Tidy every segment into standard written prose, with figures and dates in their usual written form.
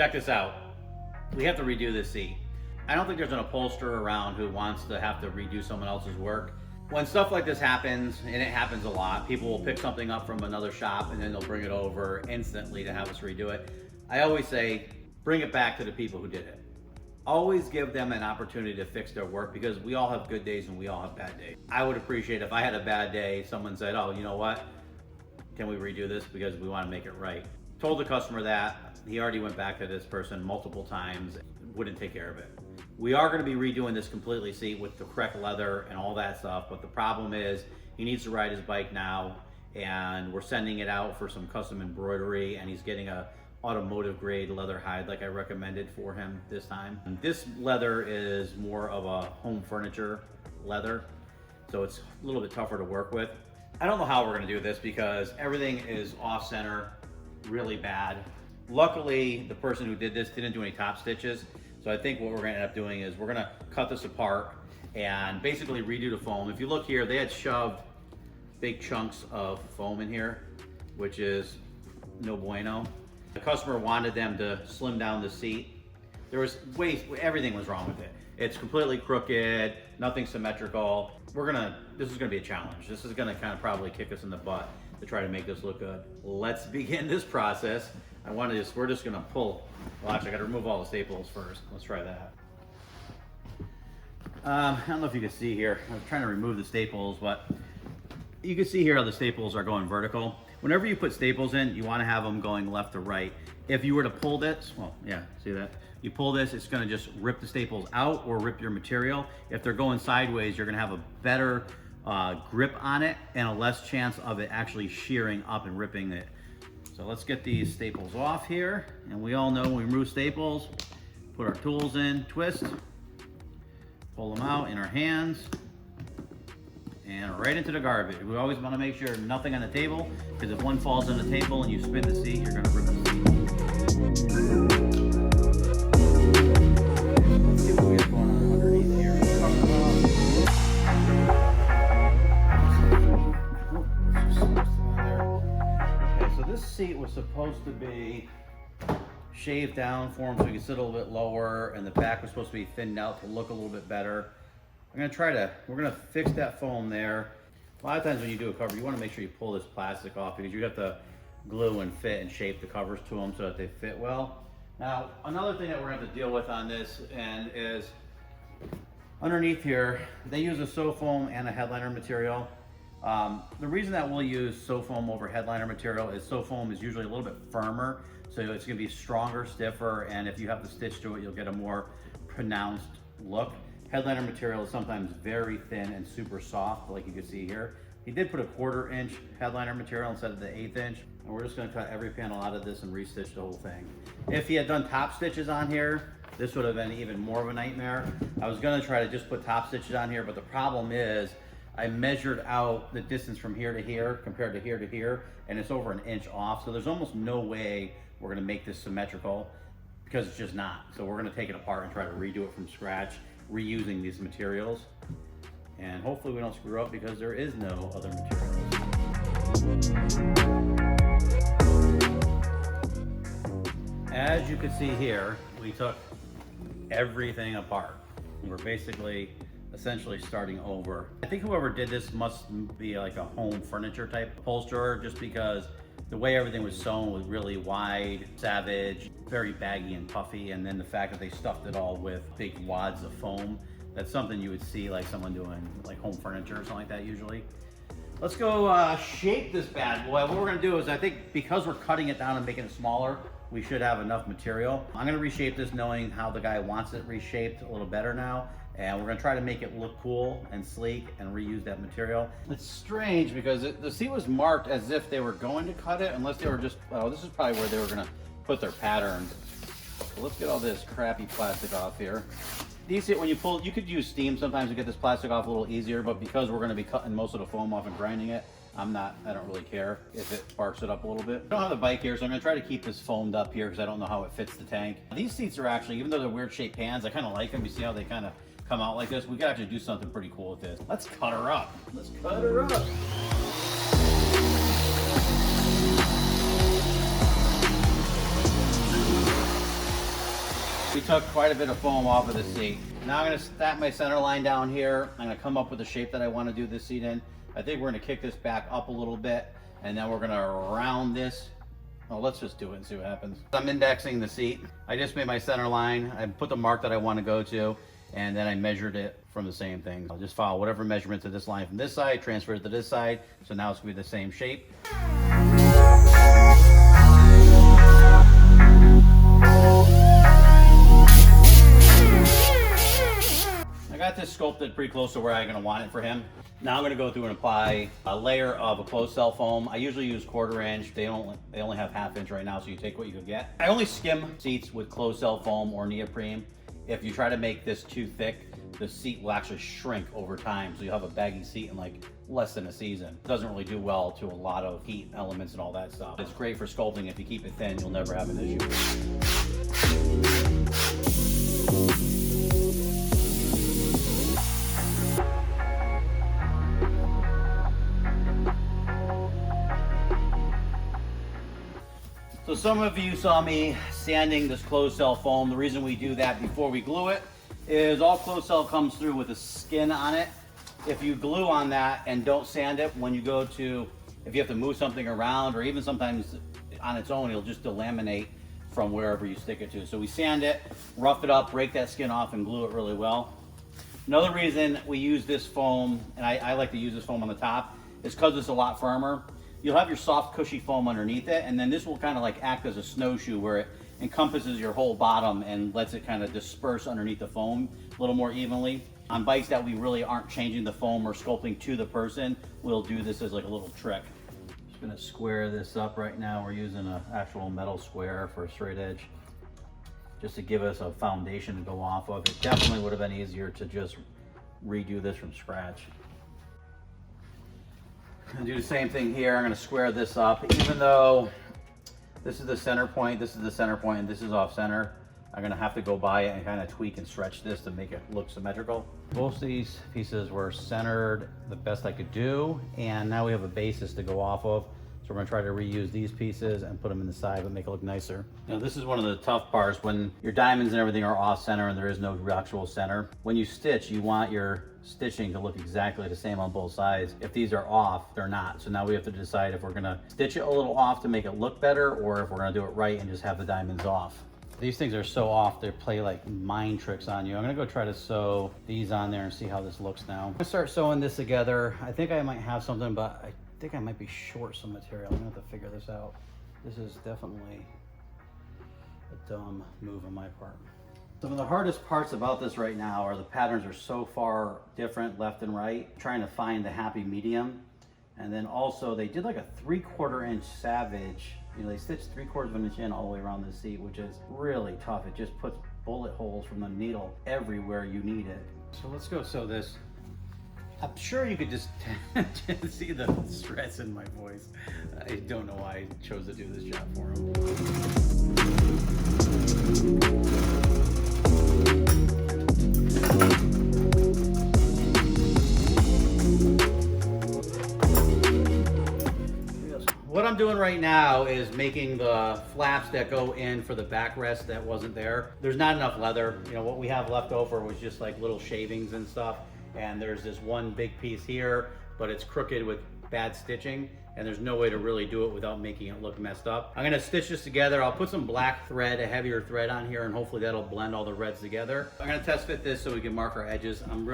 Check this out. We have to redo this seat. I don't think there's an upholsterer around who wants to have to redo someone else's work. When stuff like this happens, and it happens a lot, people will pick something up from another shop and then they'll bring it over instantly to have us redo it. I always say, bring it back to the people who did it. Always give them an opportunity to fix their work, because we all have good days and we all have bad days. I would appreciate if I had a bad day, someone said, oh, you know what? Can we redo this because we want to make it right? Told the customer that. He already went back to this person multiple times, wouldn't take care of it. We are going to be redoing this completely seat with the correct leather and all that stuff, but the problem is he needs to ride his bike now, and we're sending it out for some custom embroidery, and he's getting a automotive grade leather hide like I recommended for him this time. And this leather is more of a home furniture leather, so it's a little bit tougher to work with. I don't know how we're going to do this because everything is off center really bad. Luckily, the person who did this didn't do any top stitches, so I think what we're going to end up doing is we're going to cut this apart and basically redo the foam. If you look here, they had shoved big chunks of foam in here, which is no bueno. The customer wanted them to slim down the seat. There was everything was wrong with it. It's completely crooked, nothing symmetrical. This is gonna be a challenge. This is gonna kind of probably kick us in the butt to try to make this look good. Let's begin this process. We're just gonna pull. Well, actually, I gotta remove all the staples first. Let's try that. I don't know if you can see here. I was trying to remove the staples, but you can see here how the staples are going vertical. Whenever you put staples in, you want to have them going left to right. If you were to pull this, well, yeah, see that? You pull this, it's going to just rip the staples out or rip your material. If they're going sideways, you're going to have a better grip on it and a less chance of it actually shearing up and ripping it. So let's get these staples off here. And we all know when we remove staples, put our tools in, twist, pull them out in our hands, and right into the garbage. We always want to make sure nothing on the table, because if one falls on the table and you spin the seat, you're going to rip the seat. Let's see what we have going on underneath here. Okay, so this seat was supposed to be shaved down for him so he could sit a little bit lower, and the back was supposed to be thinned out to look a little bit better. We're gonna fix that foam there. A lot of times when you do a cover, you wanna make sure you pull this plastic off, because you have to glue and fit and shape the covers to them so that they fit well. Now, another thing that we're gonna have to deal with on this is underneath here, they use a So foam and a headliner material. The reason that we'll use So foam over headliner material is So foam is usually a little bit firmer, so it's gonna be stronger, stiffer, and if you have to stitch to it, you'll get a more pronounced look. Headliner material is sometimes very thin and super soft, like you can see here. He did put a 1/4 inch headliner material instead of the 1/8 inch, and we're just gonna cut every panel out of this and restitch the whole thing. If he had done top stitches on here, this would have been even more of a nightmare. I was gonna try to just put top stitches on here, but the problem is I measured out the distance from here to here compared to here, and it's over 1 inch off, so there's almost no way we're gonna make this symmetrical, because it's just not. So we're gonna take it apart and try to redo it from scratch, reusing these materials, and hopefully we don't screw up, because there is no other materials. As you can see here, we took everything apart. We're basically essentially starting over. I think whoever did this must be like a home furniture type upholsterer, just because the way everything was sewn was really wide, savage, very baggy and puffy, and then the fact that they stuffed it all with big wads of foam, that's something you would see like someone doing like home furniture or something like that usually. Let's go shape this bad boy. What we're gonna do is, I think because we're cutting it down and making it smaller, we should have enough material. I'm gonna reshape this knowing how the guy wants it reshaped a little better now. And we're gonna try to make it look cool and sleek and reuse that material. It's strange because the seat was marked as if they were going to cut it, unless they were just, oh, this is probably where they were gonna put their pattern. So let's get all this crappy plastic off here. These, when you pull, you could use steam sometimes to get this plastic off a little easier, but because we're gonna be cutting most of the foam off and grinding it, I don't really care if it sparks it up a little bit. I don't have the bike here, so I'm gonna try to keep this foamed up here because I don't know how it fits the tank. These seats are actually, even though they're weird shaped pans, I kind of like them. You see how they kind of come out like this? We could actually do something pretty cool with this. Let's cut her up. Let's cut her up. took quite a bit of foam off of the seat. Now I'm gonna stack my center line down here. I'm gonna come up with the shape that I want to do this seat in. I think we're gonna kick this back up a little bit, and then we're gonna round this. Oh, let's just do it and see what happens. I'm indexing the seat. I just made my center line. I put the mark that I want to go to, and then I measured it from the same thing. I'll just follow whatever measurements of this line from this side, transfer it to this side. So now it's gonna be the same shape. I got this sculpted pretty close to where I'm gonna want it for him. Now I'm gonna go through and apply a layer of a closed cell foam. I usually use 1/4 inch. They only have 1/2 inch right now, so you take what you can get. I only skim seats with closed cell foam or neoprene. If you try to make this too thick, the seat will actually shrink over time, so you'll have a baggy seat in like less than a season. It doesn't really do well to a lot of heat elements and all that stuff. It's great for sculpting. If you keep it thin, you'll never have an issue. So some of you saw me sanding this closed cell foam. The reason we do that before we glue it is all closed cell comes through with a skin on it. If you glue on that and don't sand it, when you go to, if you have to move something around, or even sometimes on its own, it'll just delaminate from wherever you stick it to. So we sand it, rough it up, break that skin off, and glue it really well. Another reason we use this foam, and I like to use this foam on the top, is because it's a lot firmer. You'll have your soft, cushy foam underneath it, and then this will kind of like act as a snowshoe where it encompasses your whole bottom and lets it kind of disperse underneath the foam a little more evenly. On bikes that we really aren't changing the foam or sculpting to the person, we'll do this as like a little trick. Just gonna square this up right now. We're using an actual metal square for a straight edge, just to give us a foundation to go off of. It definitely would have been easier to just redo this from scratch. I'm gonna do the same thing here. I'm gonna square this up. Even though this is the center point, this is the center point, and this is off center, I'm gonna have to go by it and kind of tweak and stretch this to make it look symmetrical. Both these pieces were centered the best I could do, and now we have a basis to go off of. So we're gonna try to reuse these pieces and put them in the side, but make it look nicer. Now this is one of the tough parts when your diamonds and everything are off center and there is no actual center. When you stitch, you want your stitching to look exactly the same on both sides. If these are off, they're not. So now we have to decide if we're gonna stitch it a little off to make it look better, or if we're gonna do it right and just have the diamonds off. These things are so off, they play like mind tricks on you. I'm gonna go try to sew these on there and see how this looks now. I'm gonna start sewing this together. I think I might have something, but I think I might be short some material. I'm gonna have to figure this out. This is definitely a dumb move on my part. Some of the hardest parts about this right now are the patterns are so far different left and right, trying to find the happy medium. And then also they did like a 3/4 inch Savage. You know, they stitched 3/4 inch in all the way around the seat, which is really tough. It just puts bullet holes from the needle everywhere you need it. So let's go sew this. I'm sure you could just see the stress in my voice. I don't know why I chose to do this job for him. What I'm doing right now is making the flaps that go in for the backrest that wasn't there. There's not enough leather. You know, what we have left over was just like little shavings and stuff. And there's this one big piece here, but it's crooked with bad stitching, and there's no way to really do it without making it look messed up. I'm gonna stitch this together. I'll put some black thread, a heavier thread on here, and hopefully that'll blend all the reds together. I'm gonna test fit this so we can mark our edges. I'm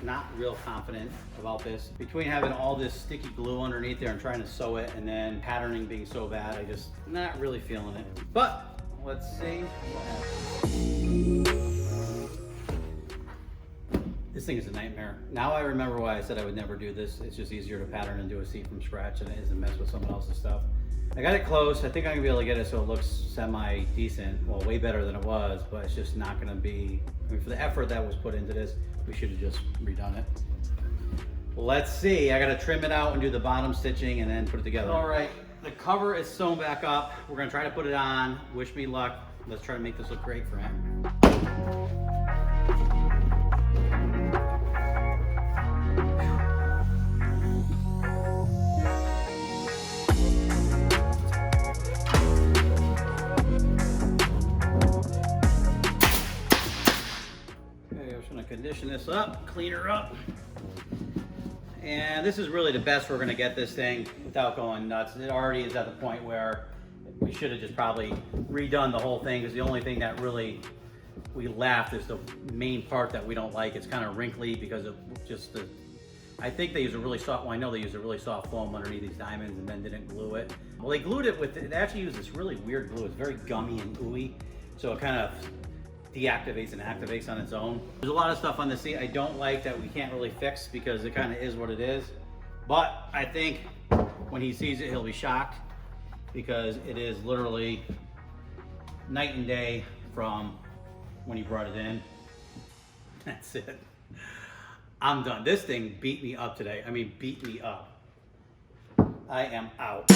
not real confident about this. Between having all this sticky glue underneath there and trying to sew it, and then patterning being so bad, I just not really feeling it. But let's see. This thing is a nightmare. Now I remember why I said I would never do this. It's just easier to pattern and do a seat from scratch than it is to mess with someone else's stuff. I got it close. I think I'm gonna be able to get it so it looks semi-decent. Well, way better than it was, but it's just not gonna be, I mean, for the effort that was put into this, we should have just redone it. Well, let's see. I gotta trim it out and do the bottom stitching and then put it together. All right, the cover is sewn back up. We're gonna try to put it on. Wish me luck. Let's try to make this look great for him. condition this up, clean her up. And this is really the best we're gonna get this thing without going nuts. It already is at the point where we should have just probably redone the whole thing, because the only thing that really we left is the main part that we don't like. It's kind of wrinkly because of just the, I think they use a really soft, well, I know they use a really soft foam underneath these diamonds and then didn't glue it. Well, they glued it with, they actually used this really weird glue. It's very gummy and ooey, so it kind of deactivates and activates on its own. There's a lot of stuff on the seat I don't like that we can't really fix because it kind of is what it is. But I think when he sees it, he'll be shocked, because it is literally night and day from when he brought it in. That's it. I'm done. This thing beat me up today. I mean, beat me up. I am out.